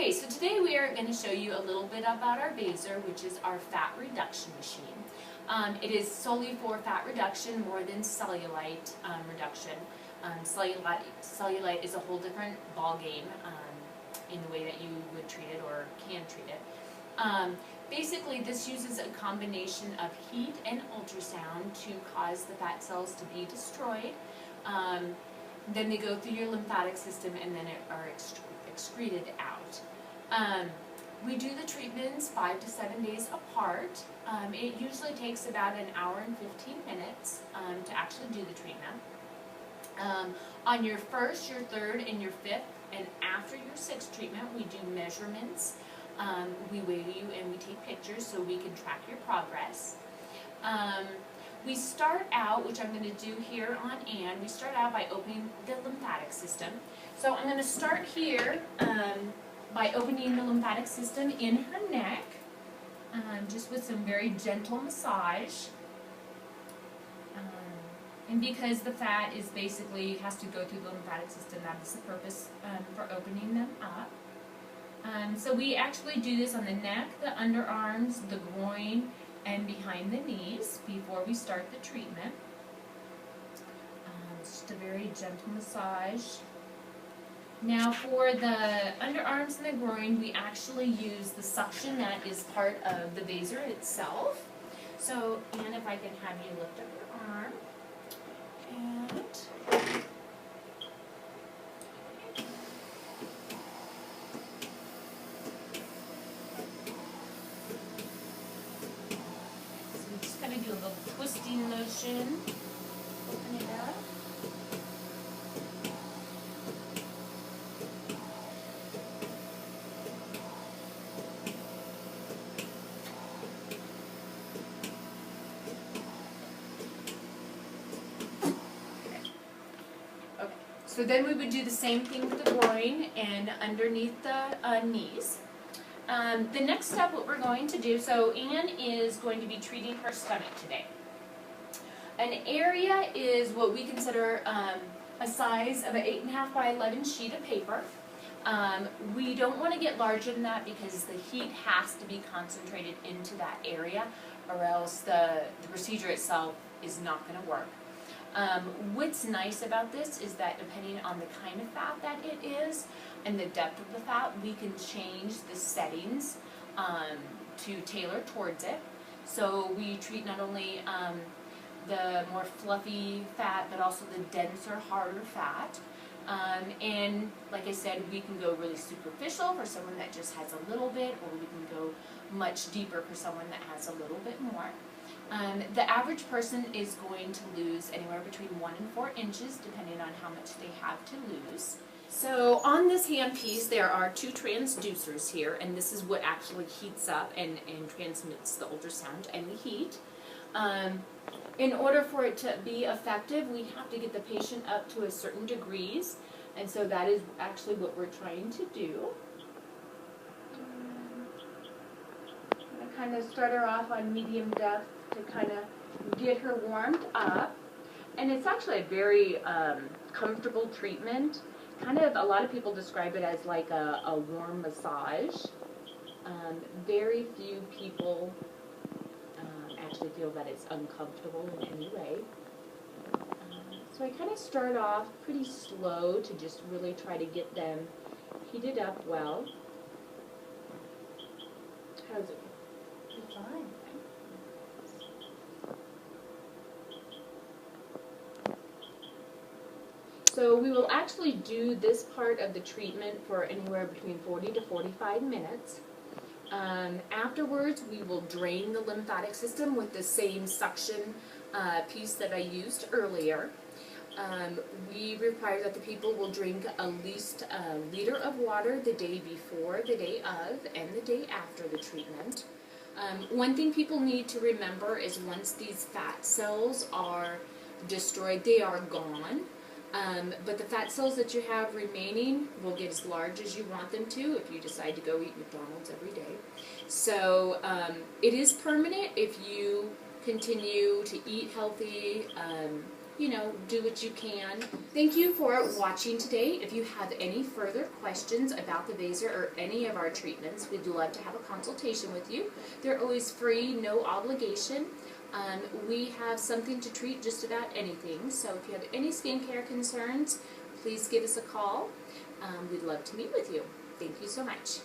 Okay, so today we are going to show you a little bit about our Vasor, which is our fat reduction machine. It is solely for fat reduction more than cellulite reduction. Cellulite is a whole different ball game in the way that you would treat it or can treat it. Basically, this uses a combination of heat and ultrasound to cause the fat cells to be destroyed. Then they go through your lymphatic system and then are excreted out. We do the treatments 5 to 7 days apart. It usually takes about an hour and 15 minutes to actually do the treatment. On your first, your third, and your fifth, and after your sixth treatment, we do measurements. We weigh you and we take pictures so we can track your progress. We start out, which I'm going to do here on Anne, we start out by opening the lymphatic system. So I'm going to start here by opening the lymphatic system in her neck, just with some very gentle massage. And because the fat is basically has to go through the lymphatic system, that is the purpose for opening them up. So we actually do this on the neck, the underarms, the groin, and behind the knees before we start the treatment. It's just a very gentle massage. Now for the underarms and the groin, we actually use the suction that is part of the Vasor itself. So, Anne, if I can have you lift up your arm. And do a little twisting motion. Open it up. Okay. So then we would do the same thing with the groin and underneath the knees. The next step, what we're going to do, so Anne is going to be treating her stomach today. An area is what we consider a size of an 8.5 by 11 sheet of paper. We don't want to get larger than that because the heat has to be concentrated into that area, or else the procedure itself is not going to work. What's nice about this is that depending on the kind of fat that it is and the depth of the fat, we can change the settings to tailor towards it. So we treat not only the more fluffy fat, but also the denser, harder fat. And like I said, we can go really superficial for someone that just has a little bit, or we can go much deeper for someone that has a little bit more. The average person is going to lose anywhere between 1 and 4 inches, depending on how much they have to lose. So on this handpiece, there are 2 transducers here, and this is what actually heats up and transmits the ultrasound and the heat. In order for it to be effective, we have to get the patient up to a certain degrees, and so that is actually what we're trying to do. I'm going to kind of start her off on medium depth to kind of get her warmed up. And it's actually a very comfortable treatment. Kind of, a lot of people describe it as like a warm massage. Very few people actually feel that it's uncomfortable in any way. So I kind of start off pretty slow to just really try to get them heated up well. How's it? It's fine. So we will actually do this part of the treatment for anywhere between 40 to 45 minutes. Afterwards, we will drain the lymphatic system with the same suction piece that I used earlier. We require that the people will drink at least a liter of water the day before, the day of, and the day after the treatment. One thing people need to remember is once these fat cells are destroyed, they are gone. But the fat cells that you have remaining will get as large as you want them to if you decide to go eat McDonald's every day. So it is permanent if you continue to eat healthy, do what you can. Thank you for watching today. If you have any further questions about the Vasor or any of our treatments, we'd love to have a consultation with you. They're always free, no obligation. We have something to treat just about anything. So if you have any skincare concerns, please give us a call. We'd love to meet with you. Thank you so much.